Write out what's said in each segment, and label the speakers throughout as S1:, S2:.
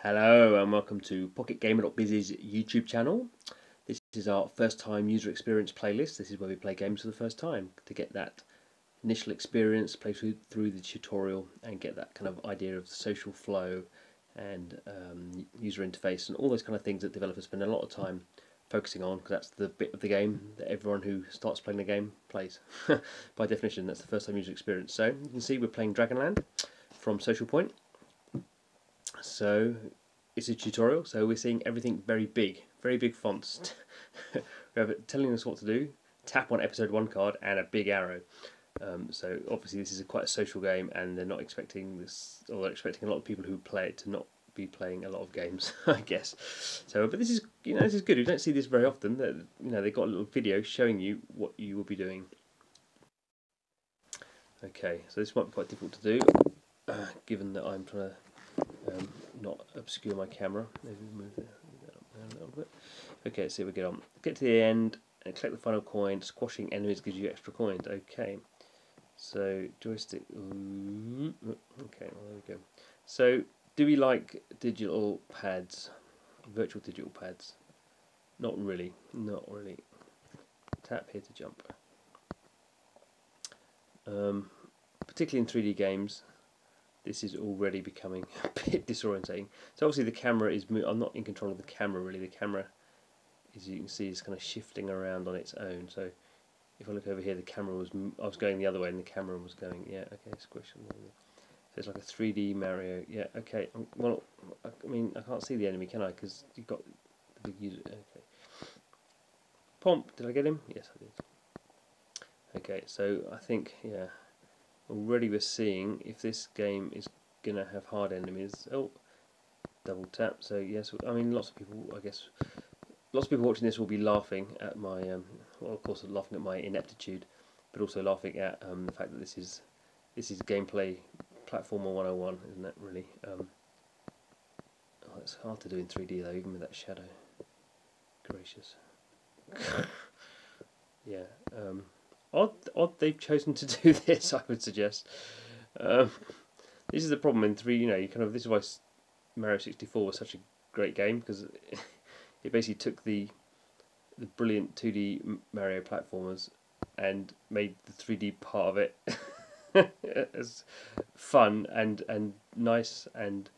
S1: Hello and welcome to PocketGamer.biz's YouTube channel. This is our first time user experience playlist. This is where we play games for the first time to get that initial experience, play through the tutorial and get that kind of idea of the social flow and user interface and all those kind of things that developers spend a lot of time focusing on, because that's the bit of the game that everyone who starts playing the game plays. By definition, that's the first time user experience. So you can see we're playing Dragonland from Social Point. So it's a tutorial, so we're seeing everything very big fonts. We have it telling us what to do. Tap on episode 1 card and a big arrow. So obviously this is quite a social game, and they're not expecting this, or they're expecting a lot of people who play it to not be playing a lot of games, I guess. So, but this is, this is good. We don't see this very often. That they've got a little video showing you what you will be doing. Okay, so this might be quite difficult to do, given that I'm trying to not obscure my camera. Maybe move that up there a little bit. Okay, let's see if we get on. Get to the end and collect the final coin. Squashing enemies gives you extra coins. Okay, so joystick. Ooh. Okay, well, there we go. So, do we like digital pads, virtual digital pads? Not really. Not really. Tap here to jump. Particularly in 3D games, this is already becoming a bit disorientating. So obviously the camera is, I'm not in control of the camera really. The camera, as you can see, is kind of shifting around on its own. So if I look over here, the camera was, I was going the other way and the camera was going, yeah, okay, squish. So it's like a 3D Mario, yeah, okay. Well, I mean, I can't see the enemy, can I? Because you've got the big user, okay. Pomp, did I get him? Yes, I did. Okay, so I think, yeah, already we're seeing if this game is going to have hard enemies. Oh, double tap. So yes, I mean, lots of people, I guess, lots of people watching this will be laughing at my, well, of course, laughing at my ineptitude, but also laughing at the fact that this is gameplay platformer 101, isn't it? Really. Oh, it's hard to do in 3D though, even with that shadow. Gracious. Yeah. Odd they've chosen to do this, I would suggest. This is the problem in 3, you kind of, this is why Mario 64 was such a great game, because it basically took the brilliant 2D Mario platformers and made the 3D part of it as fun and nice, and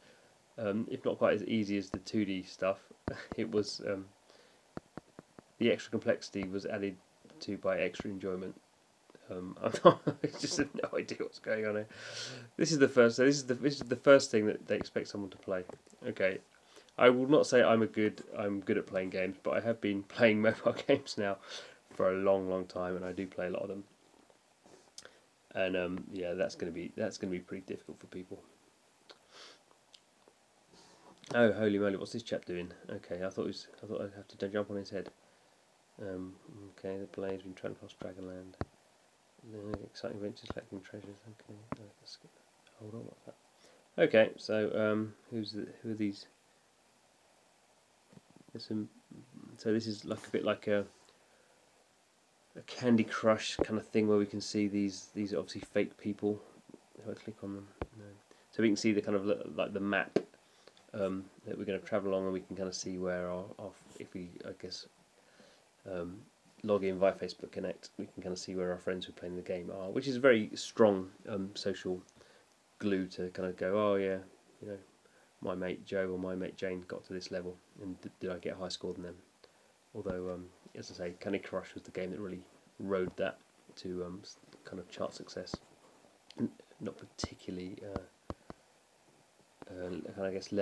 S1: if not quite as easy as the 2D stuff. It was the extra complexity was added to by extra enjoyment. I just have no idea what's going on here. This is the first. So this is the first thing that they expect someone to play. Okay, I will not say I'm good at playing games, but I have been playing mobile games now for a long time, and I do play a lot of them. And yeah, that's gonna be pretty difficult for people. Oh, holy moly! What's this chap doing? Okay, I thought I'd have to jump on his head. Okay, the blade's been travelling across Dragonland. Exciting adventures collecting treasures. Okay, let's skip that. Hold on, what's that? Okay, so who are these? There's some. So this is like a bit like a Candy Crush kind of thing, where we can see these are obviously fake people. If I click on them, no. So we can see the kind of like the map that we're going to travel along, and we can kind of see where our if we, I guess, log in via Facebook Connect, we can kind of see where our friends who are playing the game are, which is a very strong social glue to kind of go, oh yeah, my mate Joe or my mate Jane got to this level, and did I get a high score than them? Although, as I say, Candy Crush was the game that really rode that to kind of chart success. Not particularly, I guess,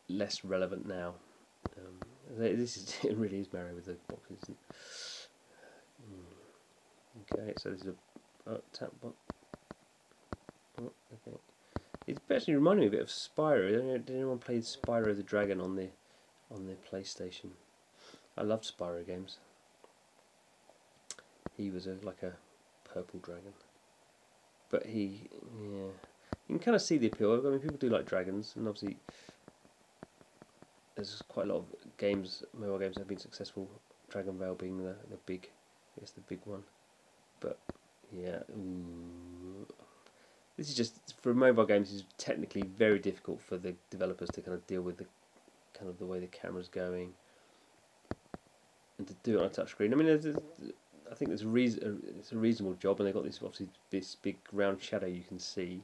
S1: less relevant now. This is it really is Mario with the boxes. Okay, so this is a tap box. Oh, okay, it's actually reminding me a bit of Spyro. Did anyone play Spyro the Dragon on their PlayStation? I loved Spyro games. He was like a purple dragon, but yeah, you can kind of see the appeal. I mean, people do like dragons, and obviously there's quite a lot of games, mobile games that have been successful. Dragon Veil being the big, I guess the big one. But yeah, this is just, for mobile games, is technically very difficult for the developers to kind of deal with kind of the way the camera's going, and to do it on a touchscreen. I mean, I think it's a reasonable job, and they've got this obviously this big round shadow you can see,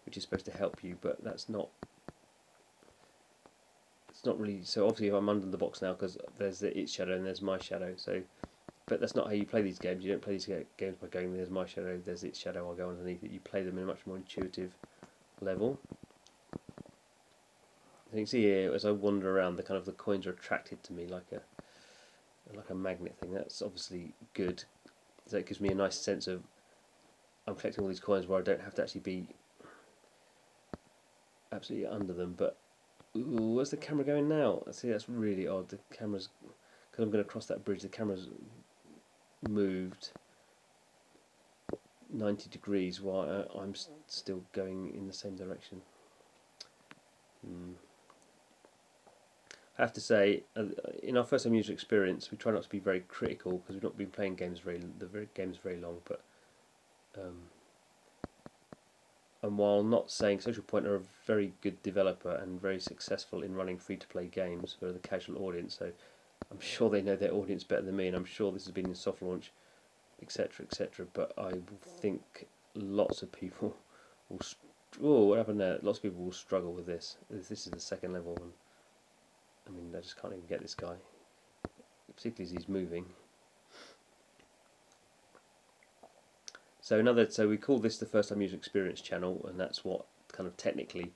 S1: which is supposed to help you, but that's not. It's not really. So obviously, if I'm under the box now, because there's its shadow and there's my shadow. So, but that's not how you play these games. You don't play these games by going, there's my shadow, there's its shadow, I'll go underneath it. You play them in a much more intuitive level. So you can see here, as I wander around, the coins are attracted to me like a magnet thing. That's obviously good. So it gives me a nice sense of I'm collecting all these coins where I don't have to actually be absolutely under them. But ooh, where's the camera going now? See, that's really odd. The camera's, because I'm going to cross that bridge, the camera's moved 90 degrees while I'm still going in the same direction. I have to say, in our first time user experience, we try not to be very critical because we've not been playing games very long. But and while not saying Social Point are a very good developer and very successful in running free-to-play games for the casual audience, so I'm sure they know their audience better than me, and I'm sure this has been in soft launch, etc., etc. But I think lots of people will. Oh, what happened there? Lots of people will struggle with this. This is the second level, and I mean, I just can't even get this guy, particularly as he's moving. So we call this the first time user experience channel, and that's what kind of technically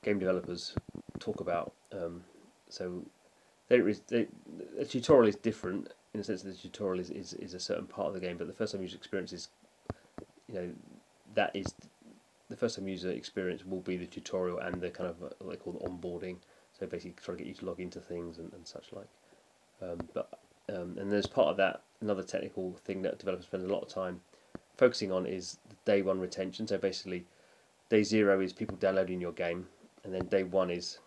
S1: game developers talk about. So the tutorial is different in the sense that the tutorial is a certain part of the game, but the first time user experience is, that is the first time user experience will be the tutorial and the kind of what they call the onboarding. So basically trying to get you to log into things and such like. And there's part of that, another technical thing that developers spend a lot of time focusing on is the day one retention. So basically, day 0 is people downloading your game, and then day 1 is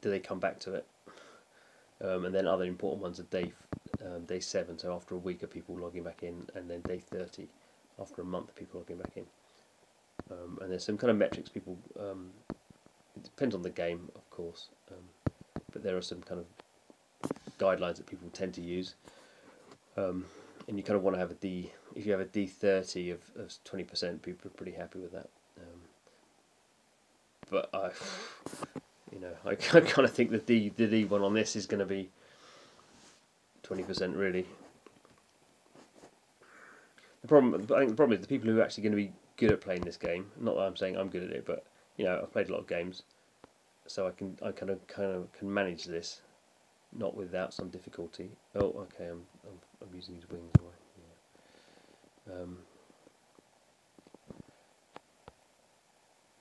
S1: do they come back to it, and then other important ones are day 7. So after a week of people logging back in, and then day 30, after a month of people logging back in. And there's some kind of metrics people. It depends on the game, of course, but there are some kind of guidelines that people tend to use. And you kind of want to have if you have a D30 of 20%, people are pretty happy with that. But I kind of think the D one on this is going to be 20% really. I think the problem is the people who are actually going to be good at playing this game. Not that I'm saying I'm good at it, but I've played a lot of games, so I kind of can manage this, not without some difficulty. Oh, okay, I'm using these wings away. Yeah.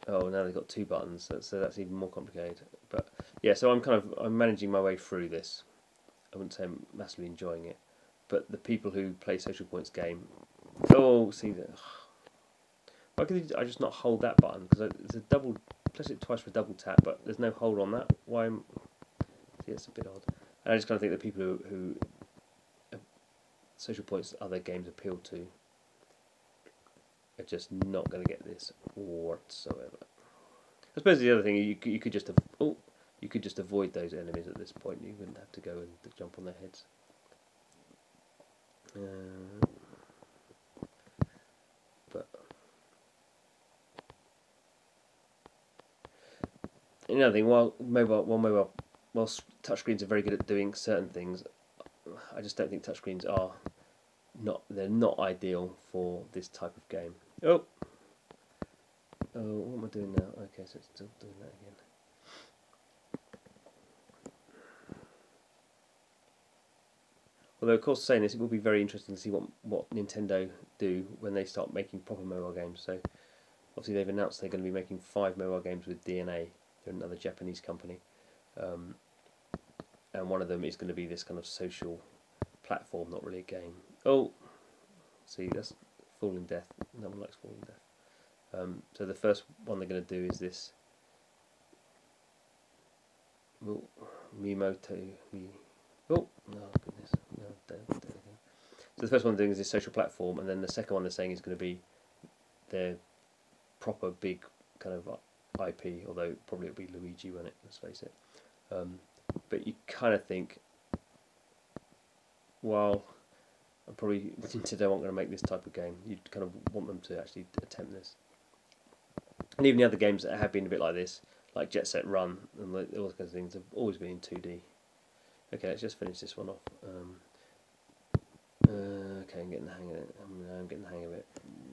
S1: Oh, now they've got 2 buttons, so that's even more complicated. But yeah, so I'm managing my way through this. I wouldn't say I'm massively enjoying it, but the people who play Social Point's game, see that. Why could I just not hold that button? Because it's a double. Press it twice for a double tap, but there's no hold on that. Why? See, it's a bit odd. And I just kind of think that people who Social Point's other games appeal to are just not going to get this whatsoever. I suppose the other thing you could just avoid those enemies at this point. You wouldn't have to go and jump on their heads. But another thing, while touchscreens are very good at doing certain things, I just don't think touchscreens are not ideal for this type of game. Oh, what am I doing now? Okay, so it's still doing that again. Although, of course, saying this, it will be very interesting to see what Nintendo do when they start making proper mobile games. So, obviously, they've announced they're going to be making 5 mobile games with DNA. They're another Japanese company, and one of them is going to be this kind of social platform, not really a game. Oh, see, that's Falling Death. No one likes Falling Death. So the first one they're going to do is this. Miyamoto. Oh, no, goodness. No, there we go. So the first one they're doing is this social platform, and then the second one they're saying is going to be their proper big kind of IP, although probably it'll be Luigi, won't it? Let's face it. But you kind of think, well, Nintendo aren't going to make this type of game. You kind of want them to actually attempt this. And even the other games that have been a bit like this, like Jet Set Run and all those kinds of things, have always been in 2D. Okay, let's just finish this one off. Okay, I'm getting the hang of it. I'm getting the hang of it.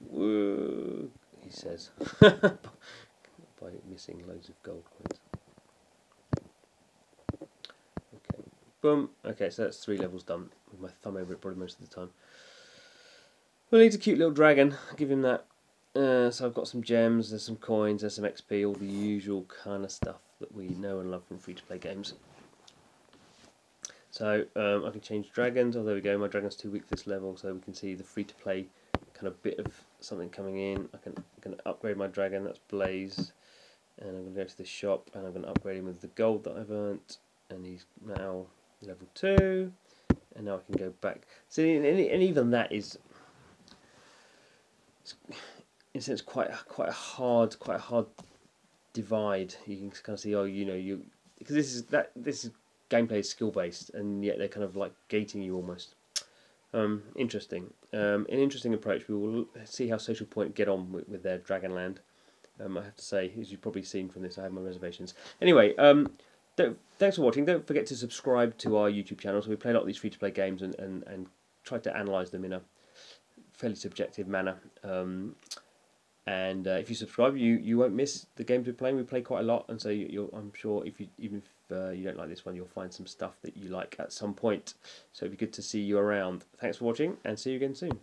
S1: Whoa, he says. By missing loads of gold coins. Okay, boom. Okay, so that's 3 levels done. With my thumb over it probably most of the time. We'll need a cute little dragon. I'll give him that. So I've got some gems, there's some coins, there's some XP, all the usual kind of stuff that we know and love from free-to-play games. So I can change dragons. Oh, there we go. My dragon's too weak for this level, so we can see the free-to-play kind of bit of something coming in. I can upgrade my dragon. That's Blaze, and I'm going to go to the shop and I'm going to upgrade him with the gold that I've earned, and he's now level 2. And now I can go back. See, and even that is, in a sense, quite a hard divide. You can kind of see, oh, you know, because this is gameplay is skill based, and yet they're kind of like gating you almost. Interesting. An interesting approach. We will see how Social Point get on with their Dragonland. I have to say, as you've probably seen from this, I have my reservations. Anyway, thanks for watching. Don't forget to subscribe to our YouTube channel. So we play a lot of these free-to-play games and try to analyse them in a fairly subjective manner. And if you subscribe, you won't miss the games we're playing. We play quite a lot, and so I'm sure even if you don't like this one, you'll find some stuff that you like at some point. So it'd be good to see you around. Thanks for watching, and see you again soon.